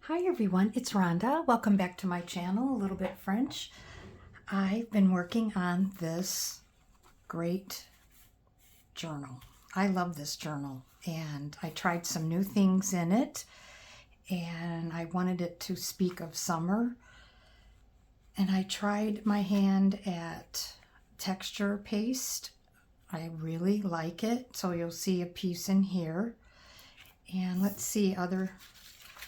Hi everyone, it's Rhonda. Welcome back to my channel, A Little Bit French. I've been working on this great journal. I love this journal and I tried some new things in it and I wanted it to speak of summer. And I tried my hand at texture paste. I really like it. So you'll see a piece in here. And let's see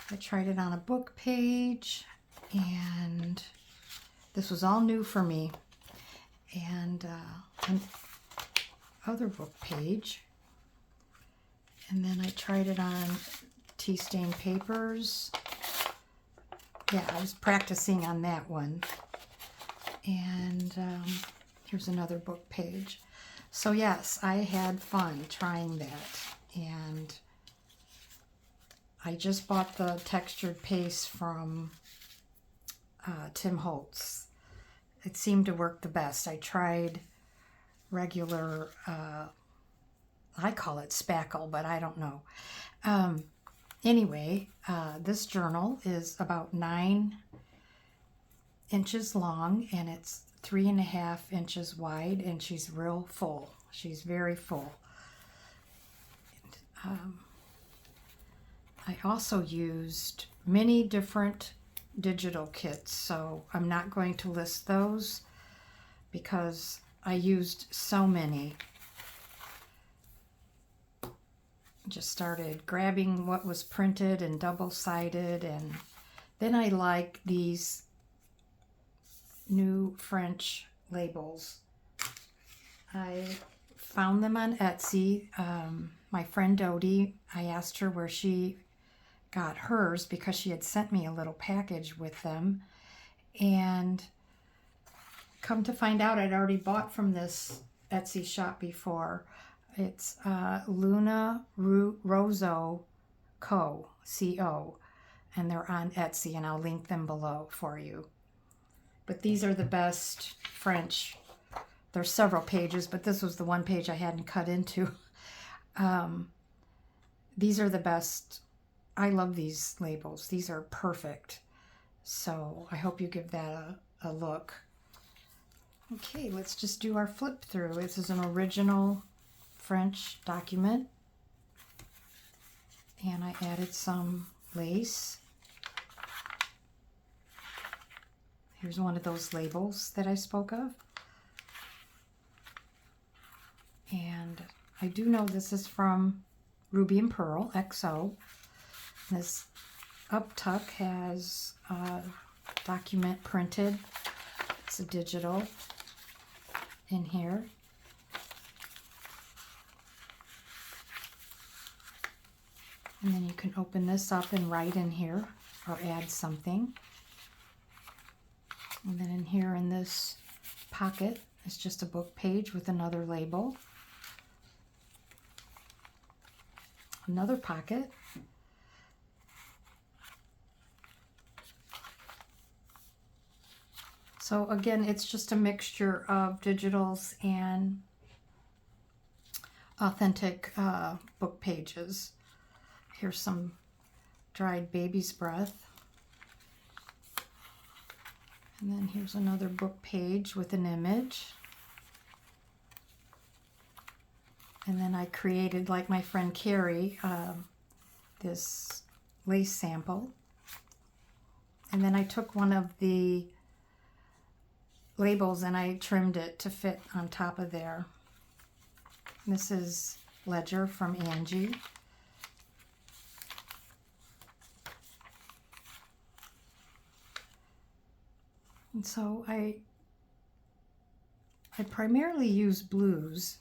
I tried it on a book page, and this was all new for me. And another book page. And then I tried it on tea stain papers. Yeah, I was practicing on that one. And here's another book page. So yes, I had fun trying that. And I just bought the textured paste from Tim Holtz. It seemed to work the best. I tried regular, I call it spackle, but I don't know. Anyway, this journal is about 9 inches long and it's 3.5 inches wide, and she's real full. She's very full. I also used many different digital kits, so I'm not going to list those because I used so many. Just started grabbing what was printed and double-sided, and then I like these new French labels. I found them on Etsy. My friend Dodie, I asked her where she got hers because she had sent me a little package with them, and come to find out I'd already bought from this Etsy shop before. It's Luna Roseau Co. C-O, and they're on Etsy, and I'll link them below for you. But these are the best French. There's several pages, but this was the one page I hadn't cut into. These are the best. I love these labels. These are perfect. So I hope you give that a look. Okay, let's just do our flip through. This is an original French document. And I added some lace. Here's one of those labels that I spoke of. And I do know this is from Ruby and Pearl, XO. This up tuck has a document printed. It's a digital in here. And then you can open this up and write in here or add something. And then in here in this pocket is just a book page with another label. Another pocket. So again, it's just a mixture of digitals and authentic book pages. Here's some dried baby's breath. And then here's another book page with an image. And then I created, like my friend Carrie, this lace sample. And then I took one of the labels and I trimmed it to fit on top of there. This is Ledger from Angie. And so I primarily use blues,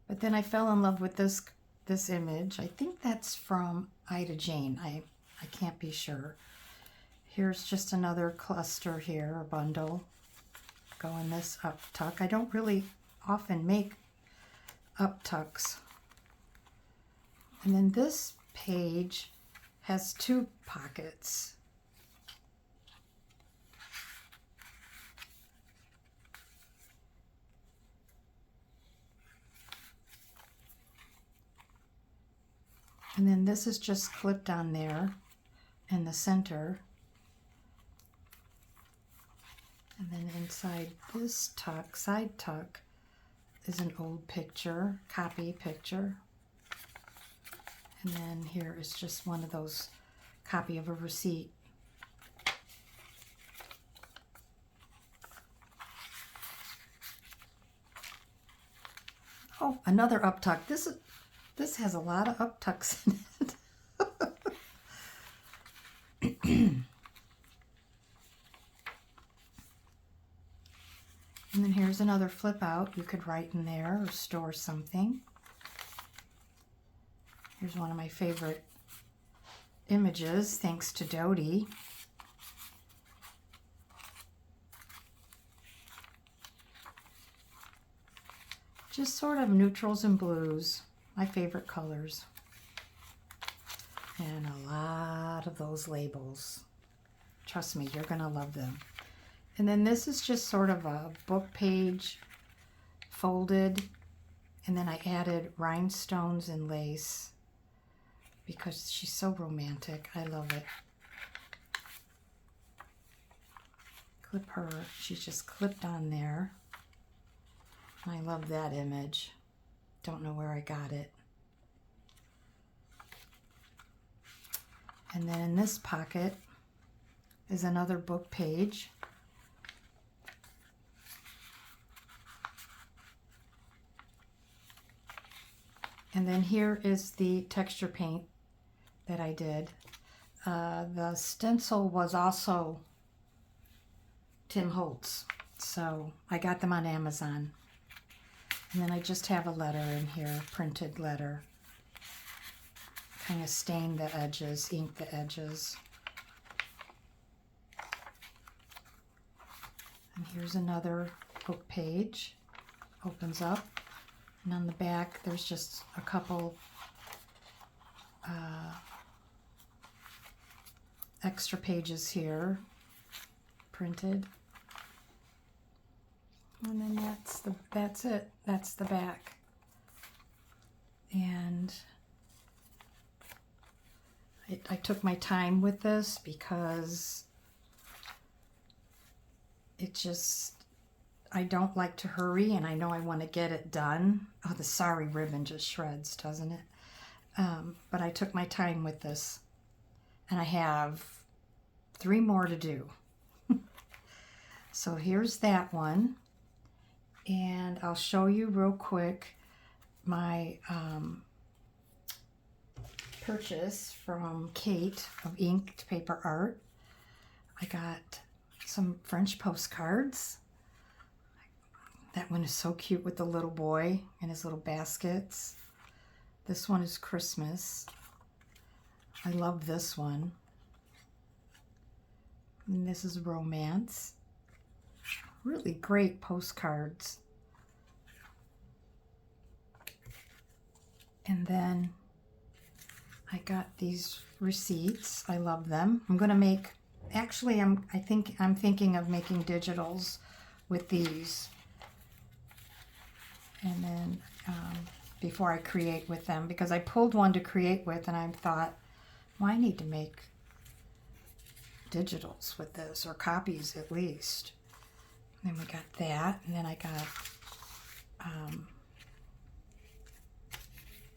but then I fell in love with this image. I think that's from Ida Jane. I can't be sure. Here's just another cluster here, a bundle. Go in this up tuck. I don't really often make up tucks. And then this page has 2 pockets. And then this is just clipped on there. in the center. And then inside this tuck, side tuck, is an old picture, copy picture. And then here is just one of those copy of a receipt. Oh, another up tuck. This has a lot of up tucks in it. And then here's another flip out. You could write in there or store something. Here's one of my favorite images, thanks to Dodie. Just sort of neutrals and blues, my favorite colors. And a lot of those labels. Trust me, you're gonna love them. And then this is just sort of a book page folded, and then I added rhinestones and lace because she's so romantic. I love it. Clip her. She's just clipped on there. I love that image. Don't know where I got it. And then in this pocket is another book page. And then here is the texture paint that I did. The stencil was also Tim Holtz, so I got them on Amazon. And then I just have a letter in here, printed letter. Kind of stain the edges, ink the edges. And here's another book page. Opens up. And on the back, there's just a couple extra pages here, printed. And then that's it. That's the back. And I took my time with this because it just, I don't like to hurry, and I know I want to get it done. Oh, the sorry ribbon just shreds, doesn't it? But I took my time with this, and I have 3 more to do. So here's that one, and I'll show you real quick my purchase from Kate of Inked Paper Art. I got some French postcards. That one is so cute with the little boy and his little baskets. This one is Christmas. I love this one. And this is romance. Really great postcards. And then I got these receipts. I love them. I'm going to make, actually I'm thinking of making digitals with these. And then before I create with them, because I pulled one to create with and I thought, well, I need to make digitals with this, or copies at least. And then we got that, and then I got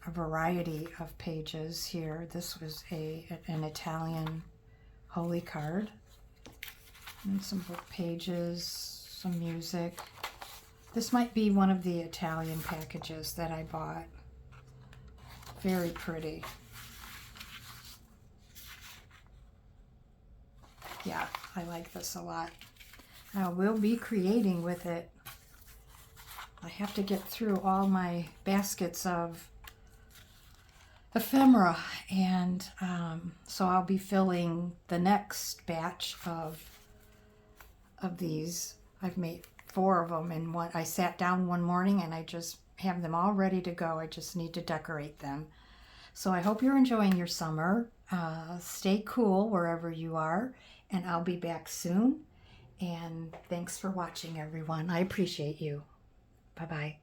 a variety of pages here. This was an Italian holy card, and some book pages, some music. This might be one of the Italian packages that I bought. Very pretty. Yeah, I like this a lot. I will be creating with it. I have to get through all my baskets of ephemera, and so I'll be filling the next batch of these. I've made 4 of them, and I sat down one morning and I just have them all ready to go. I just need to decorate them. So I hope you're enjoying your summer. Stay cool wherever you are, and I'll be back soon. And thanks for watching, everyone. I appreciate you. Bye-bye.